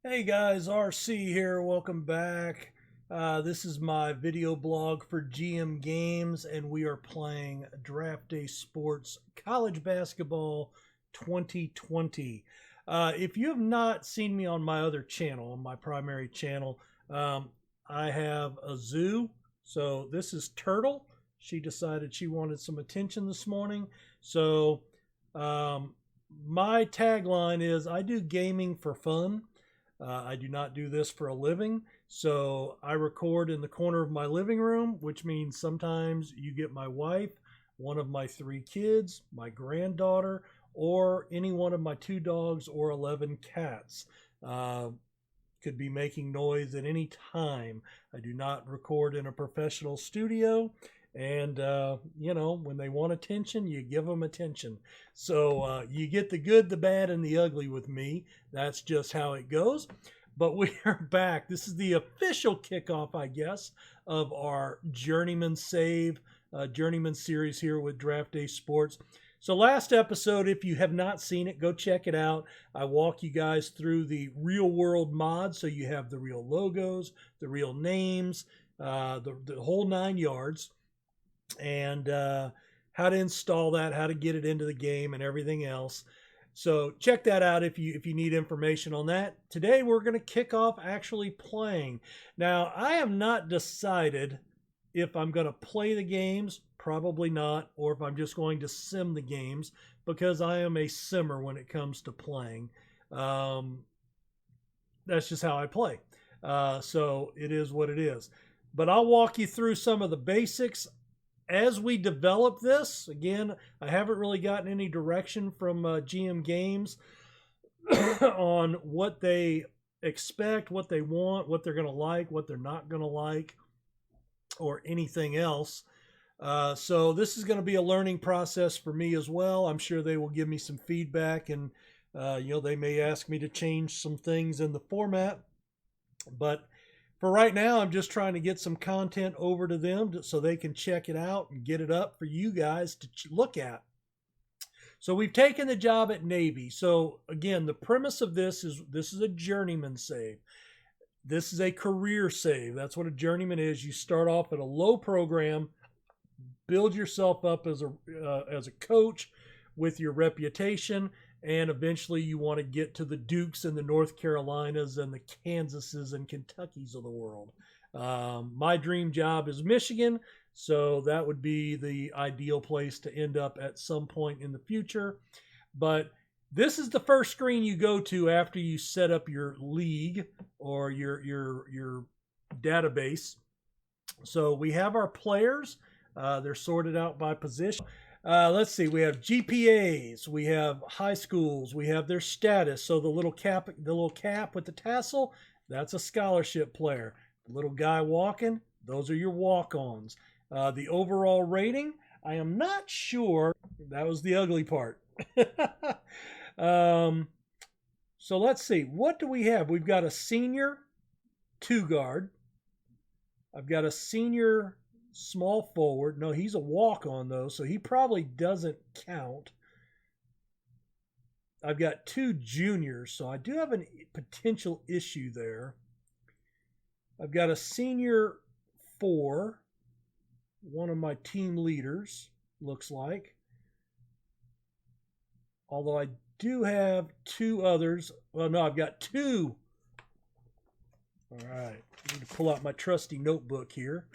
Hey guys, RC here. Welcome back. This is my video blog for GM Games, and we are playing Draft Day Sports College Basketball 2020. If you have not seen me on my other channel, on my primary channel, I have a zoo. So this is Turtle. She decided she wanted some attention this morning. So my tagline is I do gaming for fun. I do not do this for a living, so I record in the corner of my living room, which means sometimes you get my wife, one of my 3 kids, my granddaughter, or any one of my 2 dogs or 11 cats. Could be making noise at any time. I do not record in a professional studio. And, when they want attention, you give them attention. So you get the good, the bad, and the ugly with me. That's just how it goes. But we are back. This is the official kickoff, I guess, of our Journeyman Journeyman series here with Draft Day Sports. So last episode, if you have not seen it, go check it out. I walk you guys through the real world mod. So you have the real logos, the real names, the whole 9 yards. And how to install that, how to get it into the game, and everything else. So check that out if you need information on that. Today we're going to kick off actually playing. Now I have not decided if I'm going to play the games, probably not, or if I'm just going to sim the games, because I am a simmer when it comes to playing. That's just how I play. So it is what it is. But I'll walk you through some of the basics. As we develop this, again, I haven't really gotten any direction from GM Games on what they expect, what they want, what they're going to like, what they're not going to like, or anything else. So this is going to be a learning process for me as well. I'm sure they will give me some feedback, and they may ask me to change some things in the format. But for right now, I'm just trying to get some content over to them so they can check it out and get it up for you guys to look at. So we've taken the job at Navy. So again, the premise of this is a journeyman save. This is a career save. That's what a journeyman is. You start off at a low program, build yourself up as a coach with your reputation, and eventually you want to get to the Dukes and the North Carolinas and the Kansases and Kentuckys of the world. My dream job is Michigan, so that would be the ideal place to end up at some point in the future. But this is the first screen you go to after you set up your league or your database. So we have our players. They're sorted out by position. Let's see, we have GPAs, we have high schools, we have their status. So the little cap with the tassel, that's a scholarship player. The little guy walking, those are your walk-ons. The overall rating, I am not sure. That was the ugly part. So let's see, what do we have? We've got a senior 2-guard. I've got a senior small forward. No, he's a walk-on though, so he probably doesn't count. I've got 2 juniors, so I do have a potential issue there. I've got a senior 4, one of my team leaders, looks like. Although I do have 2 others. Well, no, I've got 2. All right, I need to pull out my trusty notebook here.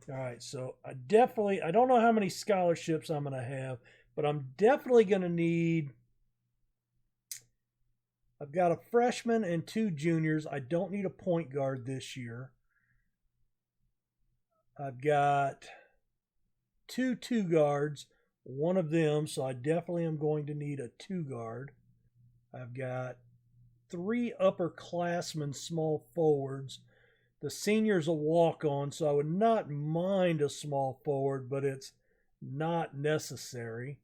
All right, so I don't know how many scholarships I'm going to have, but I'm definitely going to need, I've got a freshman and 2 juniors. I don't need a point guard this year. I've got 2 2-guards, one of them, so I definitely am going to need a 2-guard. I've got 3 upperclassmen small forwards. The senior's a walk-on, so I would not mind a small forward, but it's not necessary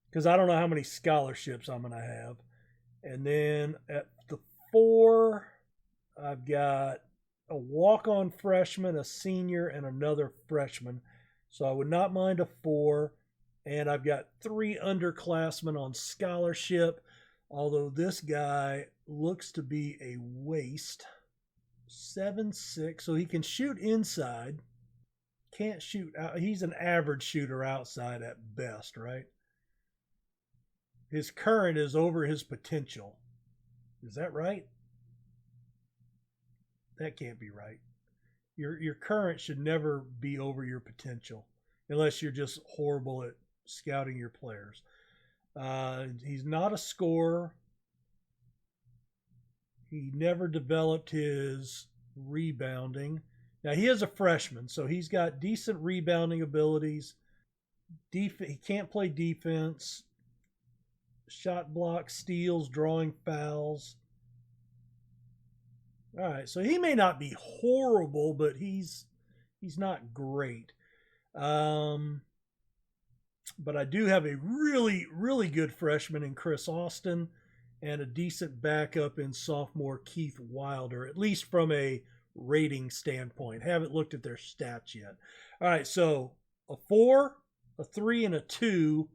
because I don't know how many scholarships I'm going to have. And then at the 4, I've got a walk-on freshman, a senior, and another freshman. So I would not mind a 4. And I've got 3 underclassmen on scholarship. Although this guy looks to be a waste. 7'6", so he can shoot inside. Can't shoot out. He's an average shooter outside at best, right? His current is over his potential. Is that right? That can't be right. Your current should never be over your potential unless you're just horrible at scouting your players. He's not a scorer. He never developed his rebounding. Now, he is a freshman, so he's got decent rebounding abilities. He can't play defense. Shot block, steals, drawing fouls. All right, so he may not be horrible, but he's not great. But I do have a really, really good freshman in Chris Austin and a decent backup in sophomore Keith Wilder, at least from a rating standpoint. Haven't looked at their stats yet. All right, so a 4, a 3, and a 2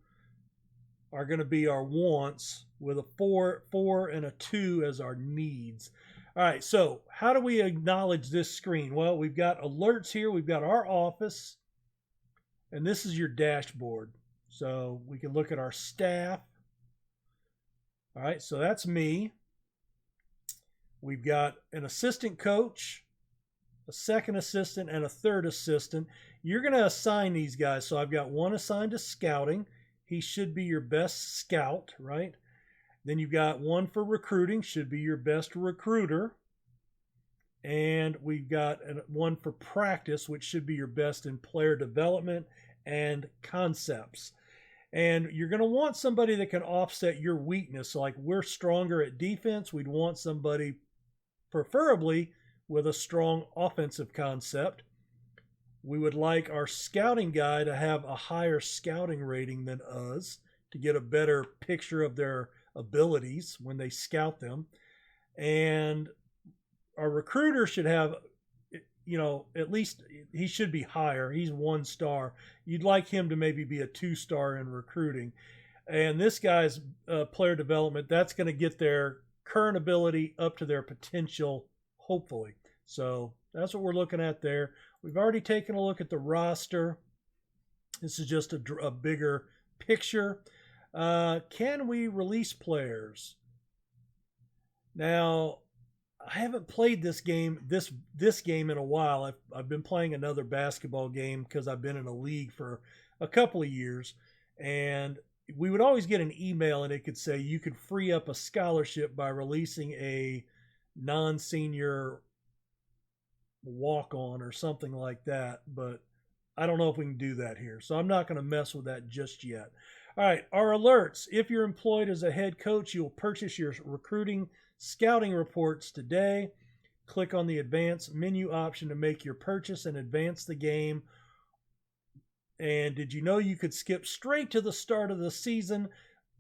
are going to be our wants, with a 4, and a 2 as our needs. All right, so how do we acknowledge this screen? Well, we've got alerts here. We've got our office, and this is your dashboard. So we can look at our staff. All right, so that's me. We've got an assistant coach, a second assistant, and a third assistant. You're going to assign these guys. So I've got one assigned to scouting. He should be your best scout, right? Then you've got one for recruiting, should be your best recruiter. And we've got one for practice, which should be your best in player development and concepts. And you're going to want somebody that can offset your weakness. So like we're stronger at defense. We'd want somebody preferably with a strong offensive concept. We would like our scouting guy to have a higher scouting rating than us to get a better picture of their abilities when they scout them. And our recruiter should have, at least he should be higher. He's 1 star. You'd like him to maybe be a 2-star in recruiting. And this guy's player development, that's going to get their current ability up to their potential, hopefully. So that's what we're looking at there. We've already taken a look at the roster. This is just a bigger picture. Can we release players? Now, I haven't played this game in a while. I've been playing another basketball game because I've been in a league for a couple of years, and we would always get an email and it could say you could free up a scholarship by releasing a non-senior walk-on or something like that, but I don't know if we can do that here, so I'm not going to mess with that just yet. All right, our alerts. If you're employed as a head coach, you'll purchase your recruiting scouting reports today. Click on the advanced menu option to make your purchase and advance the game. And did you know you could skip straight to the start of the season?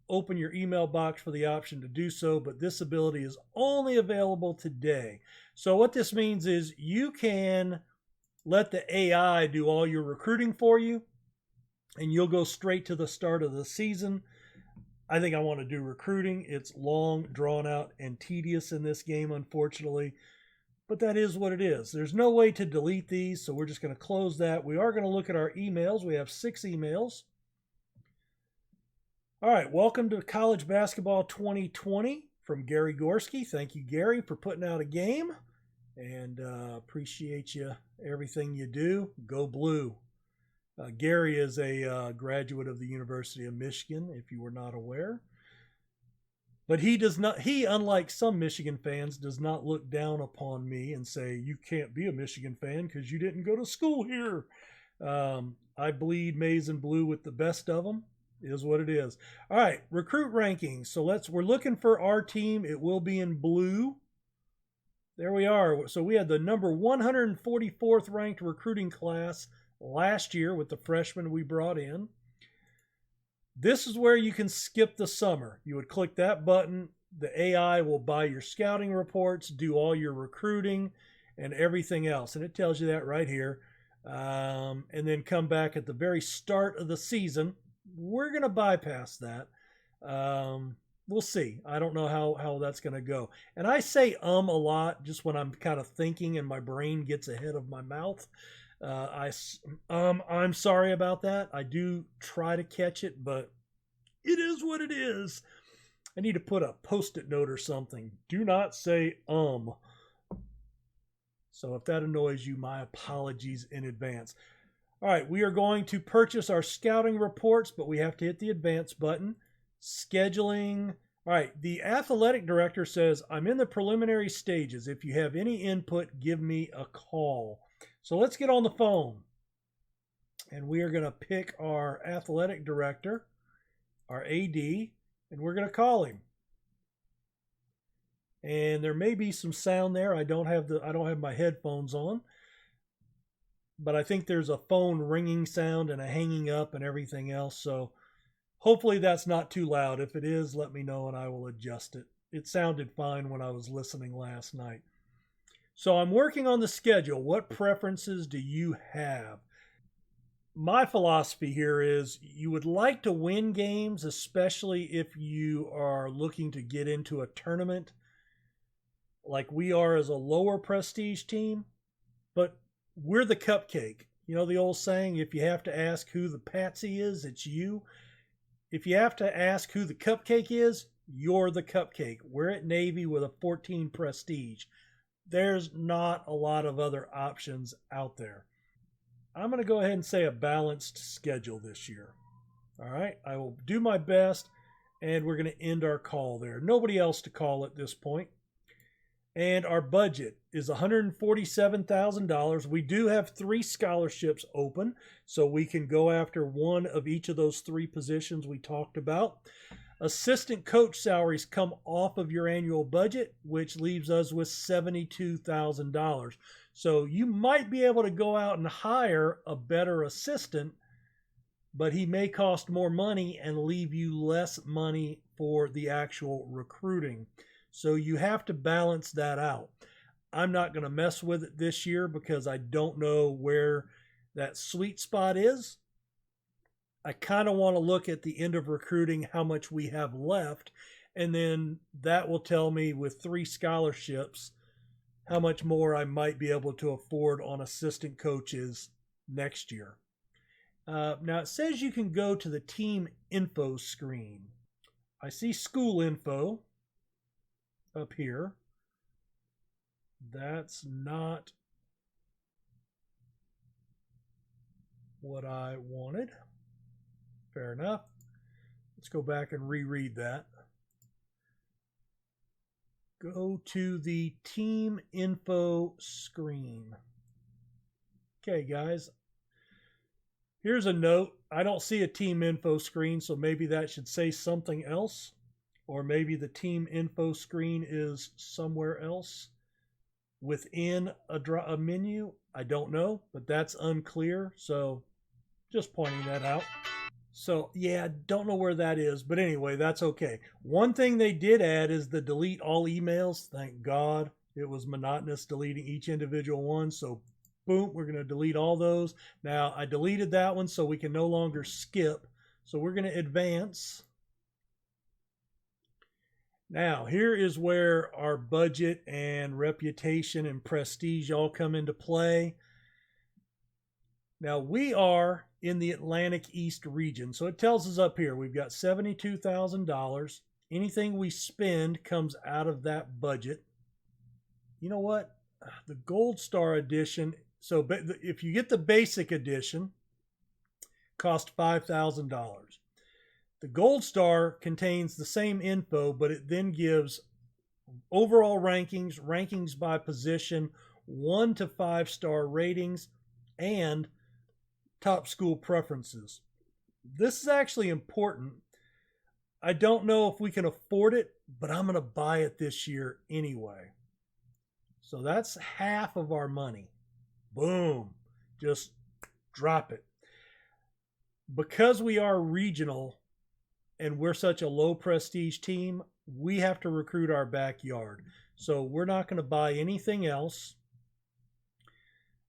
Open your email box for the option to do so, but this ability is only available today. So what this means is you can let the AI do all your recruiting for you, and you'll go straight to the start of the season. I think I want to do recruiting. It's long, drawn out, and tedious in this game, unfortunately. But that is what it is. There's no way to delete these, so we're just going to close that. We are going to look at our emails. We have 6 emails. All right, welcome to College Basketball 2020 from Gary Gorski. Thank you, Gary, for putting out a game, and appreciate you, everything you do. Go Blue. Gary is a graduate of the University of Michigan, if you were not aware. But he, unlike some Michigan fans, does not look down upon me and say, you can't be a Michigan fan because you didn't go to school here. I bleed maize and blue with the best of them. Is what it is. All right, recruit rankings. So we're looking for our team. It will be in blue. There we are. So we had the number 144th ranked recruiting class last year with the freshmen we brought in. This is where you can skip the summer. You would click that button. The AI will buy your scouting reports, do all your recruiting, and everything else. And it tells you that right here. And then come back at the very start of the season. We're going to bypass that. we'll see. I don't know how that's going to go. And I say a lot just when I'm kind of thinking and my brain gets ahead of my mouth. I'm sorry about that. I do try to catch it, but it is what it is. I need to put a post-it note or something. Do not say So if that annoys you, my apologies in advance. All right, we are going to purchase our scouting reports, but we have to hit the advance button. Scheduling. All right, the athletic director says, I'm in the preliminary stages. If you have any input, give me a call. So let's get on the phone. And we are going to pick our athletic director, our AD, and we're going to call him. And there may be some sound there. I don't have my headphones on. But I think there's a phone ringing sound and a hanging up and everything else. So hopefully that's not too loud. If it is, let me know and I will adjust it. It sounded fine when I was listening last night. So I'm working on the schedule. What preferences do you have? My philosophy here is you would like to win games, especially if you are looking to get into a tournament like we are as a lower prestige team, but we're the cupcake. You know the old saying, if you have to ask who the patsy is, it's you. If you have to ask who the cupcake is, you're the cupcake. We're at Navy with a 14 prestige. There's not a lot of other options out there. I'm going to go ahead and say a balanced schedule this year. All right, I will do my best, and we're going to end our call there. Nobody else to call at this point. And our budget is $147,000. We do have 3 scholarships open, so we can go after one of each of those 3 positions we talked about. Assistant coach salaries come off of your annual budget, which leaves us with $72,000. So you might be able to go out and hire a better assistant, but he may cost more money and leave you less money for the actual recruiting. So you have to balance that out. I'm not going to mess with it this year because I don't know where that sweet spot is. I kind of want to look at the end of recruiting, how much we have left, and then that will tell me with 3 scholarships how much more I might be able to afford on assistant coaches next year. Now it says you can go to the team info screen. I see school info up here. That's not what I wanted. Fair enough. Let's go back and reread that. Go to the team info screen. Okay, guys. Here's a note. I don't see a team info screen, so maybe that should say something else. Or maybe the team info screen is somewhere else within a menu. I don't know, but that's unclear. So just pointing that out. So yeah, don't know where that is, but anyway, that's okay. One thing they did add is the delete all emails. Thank God. It was monotonous deleting each individual one. So boom, we're going to delete all those. Now I deleted that one so we can no longer skip. So we're going to advance. Now, here is where our budget and reputation and prestige all come into play. Now, we are in the Atlantic East region. So it tells us up here, we've got $72,000. Anything we spend comes out of that budget. You know what? The Gold Star edition, so if you get the basic edition, cost $5,000. The Gold Star contains the same info, but it then gives overall rankings, rankings by position, 1 to 5 star ratings, and top school preferences. This is actually important. I don't know if we can afford it, but I'm going to buy it this year anyway. So that's half of our money. Boom. Just drop it. Because we are regional, and we're such a low prestige team, we have to recruit our backyard. So we're not going to buy anything else.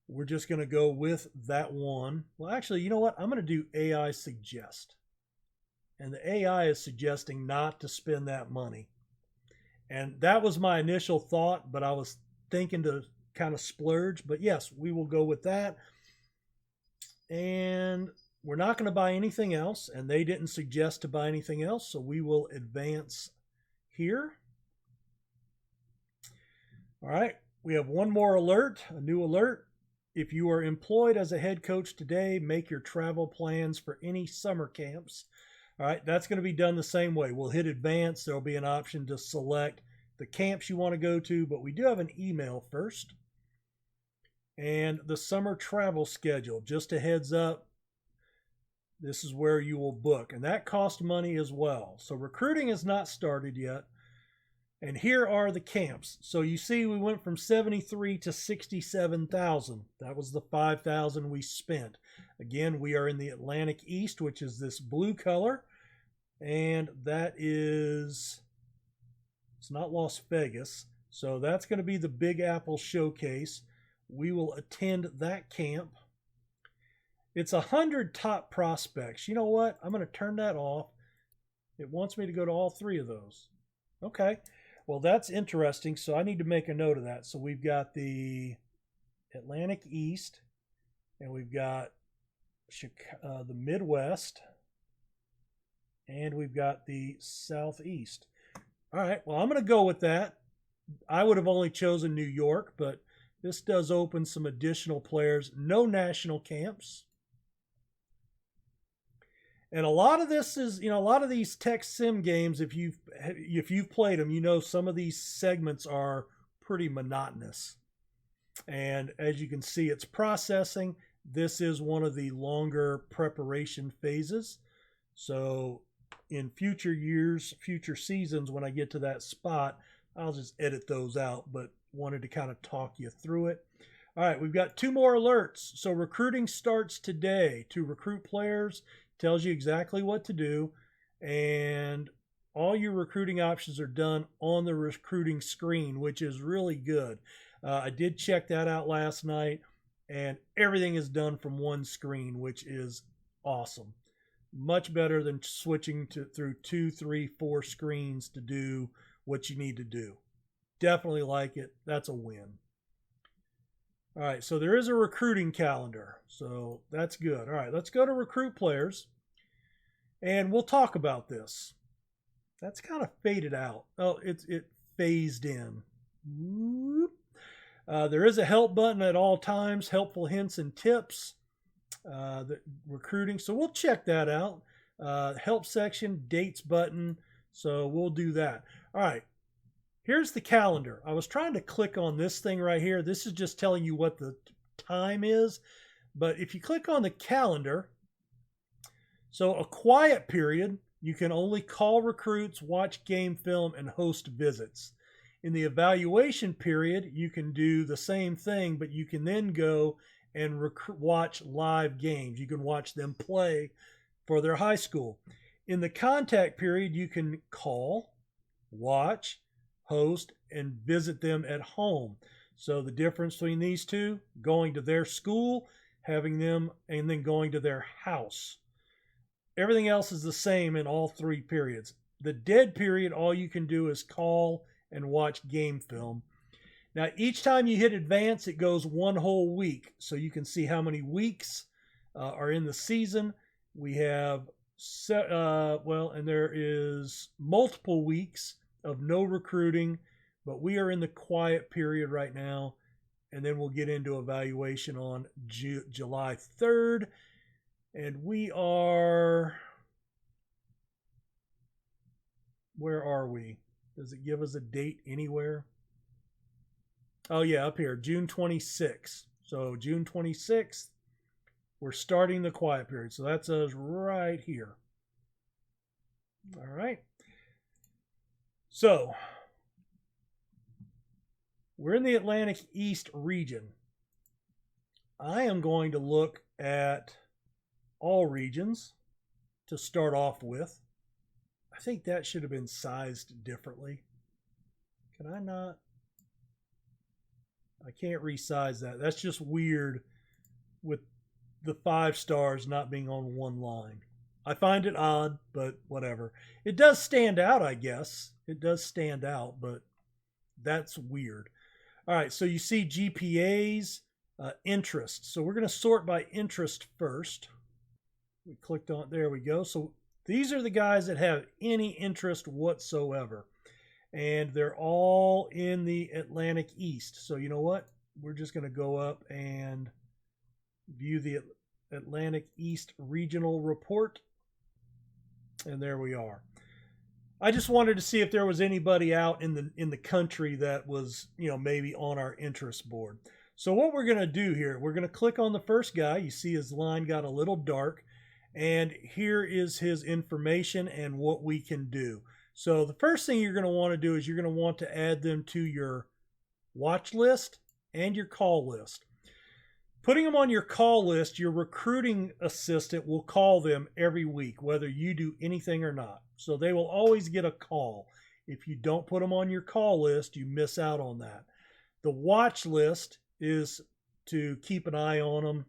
We're just going to go with that one. Well, actually, you know what? I'm going to do AI suggest. and the AI is suggesting not to spend that money. And that was my initial thought, but I was thinking to kind of splurge. But yes, we will go with that. And we're not going to buy anything else, and they didn't suggest to buy anything else, so we will advance here. All right, we have one more alert, a new alert. If you are employed as a head coach today, make your travel plans for any summer camps. All right, that's going to be done the same way. We'll hit advance. There'll be an option to select the camps you want to go to, but we do have an email first. And the summer travel schedule, just a heads up, this is where you will book. And that costs money as well. So recruiting has not started yet. And here are the camps. So you see we went from 73 to 67,000. That was the 5,000 we spent. Again, we are in the Atlantic East, which is this blue color. And that is, it's not Las Vegas. So that's going to be the Big Apple Showcase. We will attend that camp. It's 100 top prospects. You know what? I'm going to turn that off. It wants me to go to all three of those. Okay. Well, that's interesting. So I need to make a note of that. So we've got the Atlantic East, and we've got the Midwest, and we've got the Southeast. All right. Well, I'm going to go with that. I would have only chosen New York, but this does open some additional players. No national camps. And a lot of this is, a lot of these tech sim games, if you've played them, some of these segments are pretty monotonous. And as you can see, it's processing. This is one of the longer preparation phases. So in future years, future seasons, when I get to that spot, I'll just edit those out, but wanted to kind of talk you through it. All right, we've got two more alerts. So recruiting starts today. To recruit players, tells you exactly what to do, and all your recruiting options are done on the recruiting screen, which is really good. I did check that out last night, and everything is done from one screen, which is awesome. Much better than switching through 2, 3, 4 screens to do what you need to do. Definitely like it. That's a win. All right, so there is a recruiting calendar, so that's good. All right, let's go to recruit players, and we'll talk about this. That's kind of faded out. Oh, it phased in. There is a help button at all times, helpful hints and tips, the recruiting, so we'll check that out. Help section, dates button, so we'll do that. All right. Here's the calendar. I was trying to click on this thing right here. This is just telling you what the time is. But if you click on the calendar, so a quiet period, you can only call recruits, watch game film, and host visits. In the evaluation period, you can do the same thing, but you can then go and watch live games. You can watch them play for their high school. In the contact period, you can call, watch, host, and visit them at home. So the difference between these two, going to their school, having them, and then going to their house. Everything else is the same in all three periods. The dead period, all you can do is call and watch game film. Now, each time you hit advance, it goes one whole week. So you can see how many weeks are in the season. We have, and there is multiple weeks of no recruiting, but we are in the quiet period right now, and then we'll get into evaluation on July 3rd, and we are, where are we? Does it give us a date anywhere? Oh yeah, up here, June 26th. So June 26th, we're starting the quiet period, so that's us right here. All right. So, we're in the Atlantic East region. I am going to look at all regions to start off with. I think that should have been sized differently. Can I not? I can't resize that. That's just weird with the 5 stars not being on one line. I find it odd, but whatever. It does stand out, I guess. It does stand out, but that's weird. All right, so you see GPAs, interest. So we're going to sort by interest first. We clicked on, there we go. So these are the guys that have any interest whatsoever. And they're all in the Atlantic East. So you know what? We're just going to go up and view the Atlantic East Regional Report. And there we are. I just wanted to see if there was anybody out in the country that was, you know, maybe on our interest board. So what we're going to do here, we're going to click on the first guy. You see his line got a little dark. And here is his information and what we can do. So the first thing you're going to want to do is you're going to want to add them to your watch list and your call list. Putting them on your call list, your recruiting assistant will call them every week, whether you do anything or not. So they will always get a call. If you don't put them on your call list, you miss out on that. The watch list is to keep an eye on them,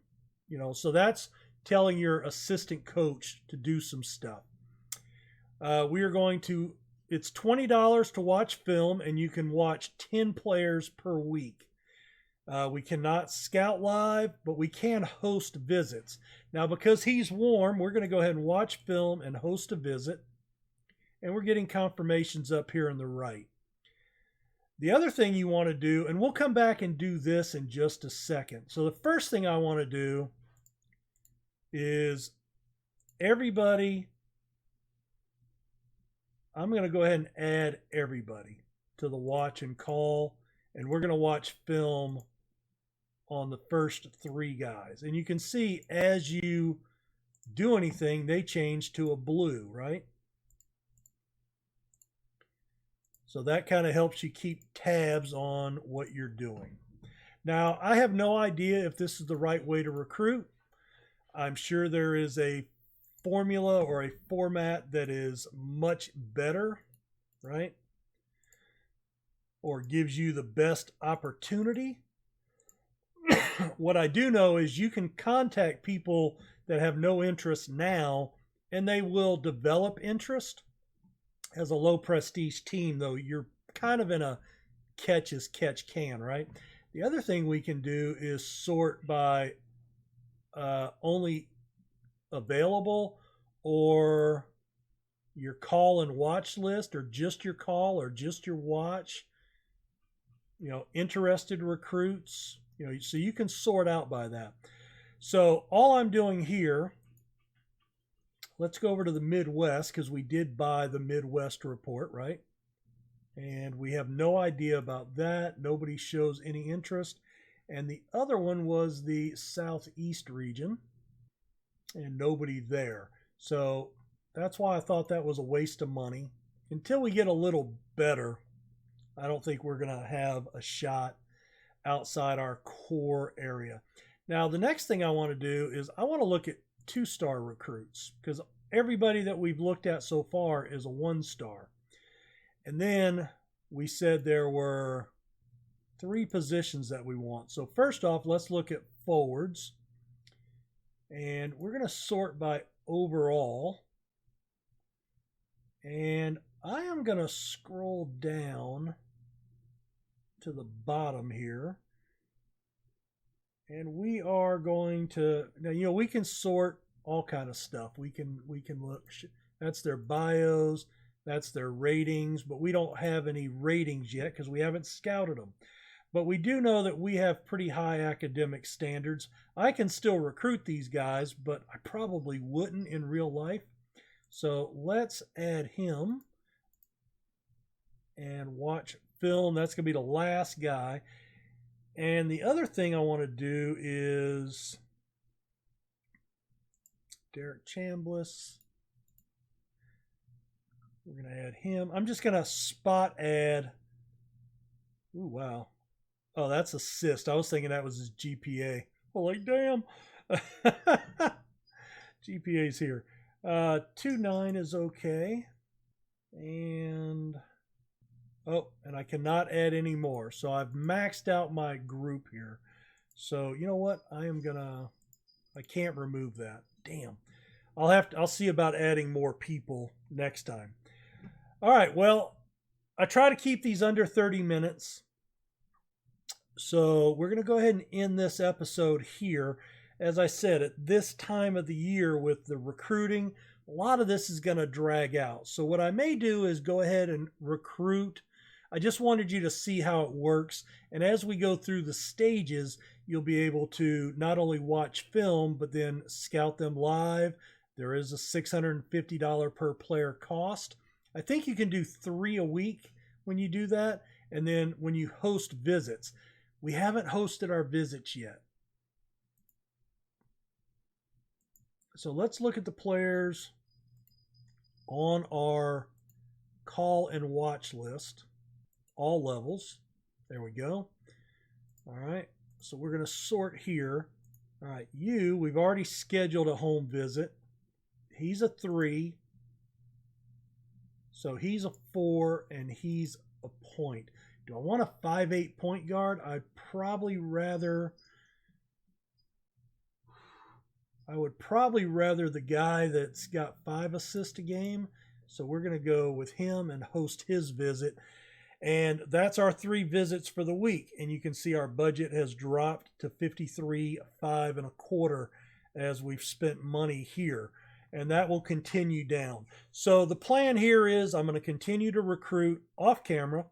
you know, so that's telling your assistant coach to do some stuff. We are going to, it's $20 to watch film, and you can watch 10 players per week. We cannot scout live, but we can host visits. Now, because he's warm, we're going to go ahead and watch film and host a visit. And we're getting confirmations up here on the right. The other thing you want to do, and we'll come back and do this in just a second. So the first thing I want to do is everybody, I'm going to go ahead and add everybody to the watch and call. And we're going to watch film on the first 3 guys. And you can see as you do anything, they change to a blue, right? So that kind of helps you keep tabs on what you're doing. Now, I have no idea if this is the right way to recruit. I'm sure there is a formula or a format that is much better, right? Or gives you the best opportunity. What I do know is you can contact people that have no interest now, and they will develop interest. As a low prestige team, though, you're kind of in a catch as catch can, right? The other thing we can do is sort by only available, or your call and watch list, or just your call or just your watch. You know, interested recruits, you know, so you can sort out by that. So all I'm doing here, let's go over to the Midwest, because we did buy the Midwest report, right? And we have no idea about that. Nobody shows any interest. And the other one was the Southeast region, and nobody there. So that's why I thought that was a waste of money. Until we get a little better, I don't think we're going to have a shot outside our core area. Now, the next thing I want to do is I want to look at 2-star recruits, because everybody that we've looked at so far is a 1-star. And then we said there were 3 positions that we want. So first off, let's look at forwards. And we're going to sort by overall. And I am going to scroll down to the bottom here. And we are going to, now, you know, we can sort all kind of stuff. We can look, that's their bios, that's their ratings, but we don't have any ratings yet because we haven't scouted them. But we do know that we have pretty high academic standards. I can still recruit these guys, but I probably wouldn't in real life. So let's add him and watch film. That's going to be the last guy. And the other thing I want to do is Derek Chambliss. We're going to add him. I'm just going to spot add. Ooh, wow. Oh, that's assist. I was thinking that was his GPA. Well, like, damn. GPA's here. 2.9 is okay. And, oh, and I cannot add any more. So I've maxed out my group here. So, you know what? I can't remove that. Damn. I'll see about adding more people next time. All right, well, I try to keep these under 30 minutes. So we're going to go ahead and end this episode here. As I said, at this time of the year with the recruiting, a lot of this is going to drag out. So what I may do is go ahead and recruit. I just wanted you to see how it works. And as we go through the stages, you'll be able to not only watch film, but then scout them live. There is a $650 per player cost. I think you can do 3 a week when you do that. And then when you host visits, we haven't hosted our visits yet. So let's look at the players on our call and watch list, all levels. There we go. All right, so we're going to sort here. All right, we've already scheduled a home visit. He's a 3. So he's a 4 and he's a point. Do I want a 5'8" point guard? I would probably rather the guy that's got 5 assists a game. So we're going to go with him and host his visit. And that's our 3 visits for the week. And you can see our budget has dropped to $53.25 as we've spent money here. And that will continue down. So the plan here is I'm going to continue to recruit off camera.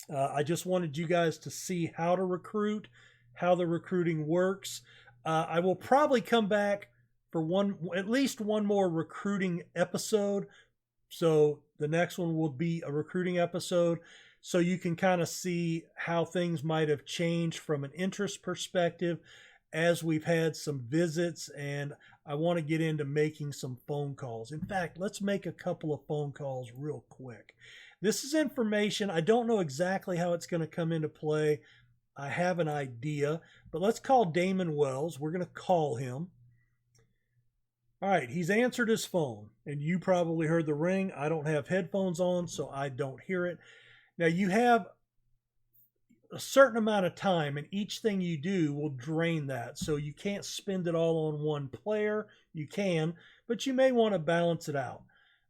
I just wanted you guys to see how to recruit, how the recruiting works. I will probably come back for at least one more recruiting episode. So the next one will be a recruiting episode. So you can kind of see how things might have changed from an interest perspective as we've had some visits, and I want to get into making some phone calls. In fact, let's make a couple of phone calls real quick. This is information. I don't know exactly how it's going to come into play. I have an idea, but let's call Damon Wells. We're going to call him. All right, he's answered his phone, and you probably heard the ring. I don't have headphones on, so I don't hear it. Now, you have a certain amount of time, and each thing you do will drain that. So you can't spend it all on one player. You can, but you may want to balance it out.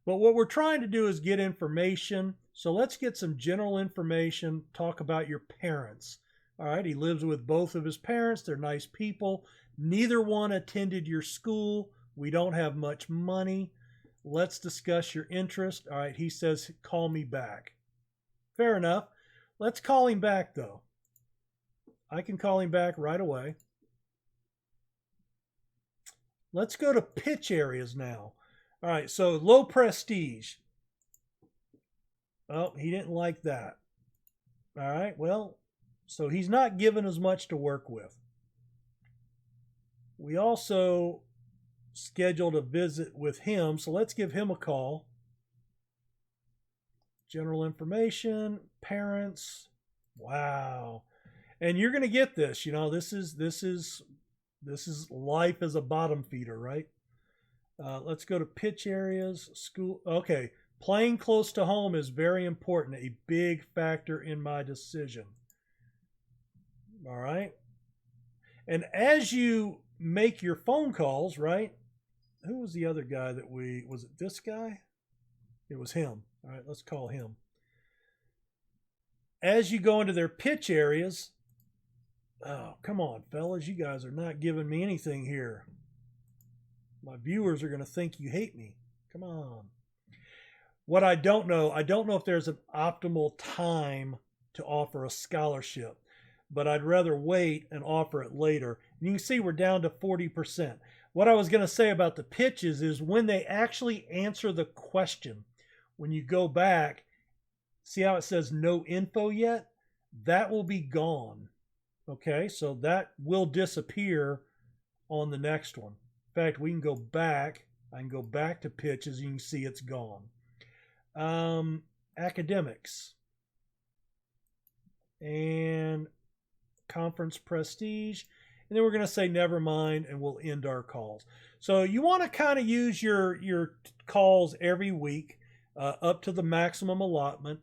But what we're trying to do is get information. So let's get some general information, talk about your parents. All right, he lives with both of his parents. They're nice people. Neither one attended your school. We don't have much money. Let's discuss your interest. All right, he says, call me back. Fair enough. Let's call him back, though. I can call him back right away. Let's go to pitch areas now. All right, so low prestige. Oh, he didn't like that. All right, well, so he's not given as much to work with. We also scheduled a visit with him, so let's give him a call. General information, parents. Wow. And you're going to get this, you know, this is life as a bottom feeder, right? Let's go to pitch areas, school. Okay. Playing close to home is very important, a big factor in my decision. All right. And as you make your phone calls, right? Who was the other guy was it this guy? It was him. All right, let's call him. As you go into their pitch areas, oh, come on, fellas, you guys are not giving me anything here. My viewers are going to think you hate me. Come on. What I don't know if there's an optimal time to offer a scholarship, but I'd rather wait and offer it later. And you can see we're down to 40%. What I was going to say about the pitches is when they actually answer the question, when you go back, see how it says no info yet? That will be gone. Okay, so that will disappear on the next one. In fact, we can go back. I can go back to pitches. You can see it's gone. Academics and conference prestige. And then we're going to say never mind, and we'll end our calls. So you want to kind of use your calls every week up to the maximum allotment.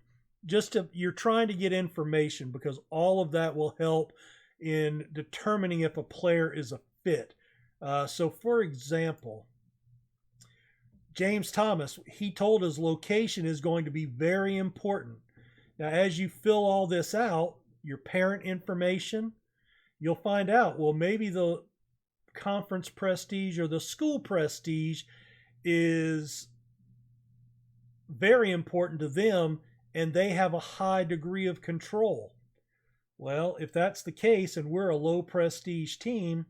You're trying to get information, because all of that will help in determining if a player is a fit. So for example, James Thomas, he told us location is going to be very important. Now, as you fill all this out, your parent information, you'll find out, well, maybe the conference prestige or the school prestige is very important to them, and they have a high degree of control. Well, if that's the case and we're a low prestige team,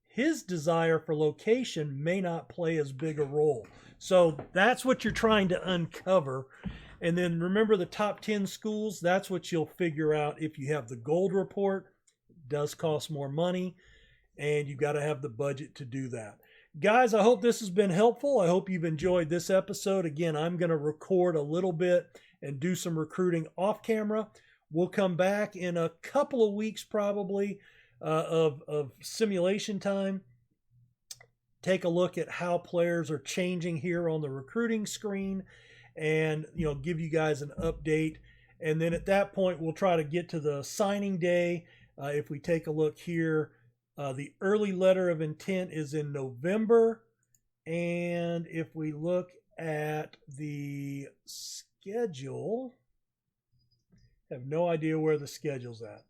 his desire for location may not play as big a role. So that's what you're trying to uncover. And then remember the top 10 schools, that's what you'll figure out if you have the gold report. It does cost more money, and you've got to have the budget to do that. Guys, I hope this has been helpful. I hope you've enjoyed this episode. Again, I'm going to record a little bit and do some recruiting off camera. We'll come back in a couple of weeks probably of simulation time. Take a look at how players are changing here on the recruiting screen, and give you guys an update. And then at that point, we'll try to get to the signing day. If we take a look here, the early letter of intent is in November. And if we look at the schedule, I have no idea where the schedule's at.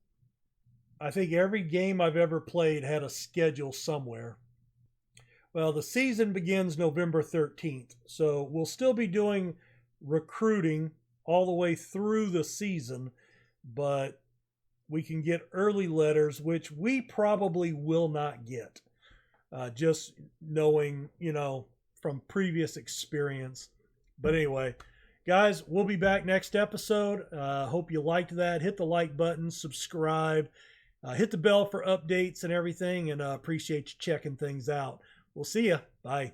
I think every game I've ever played had a schedule somewhere. Well, the season begins November 13th. So we'll still be doing recruiting all the way through the season, but we can get early letters, which we probably will not get. Just knowing, from previous experience. But anyway, guys, we'll be back next episode. Hope you liked that. Hit the like button, subscribe, hit the bell for updates and everything, and appreciate you checking things out. We'll see you. Bye.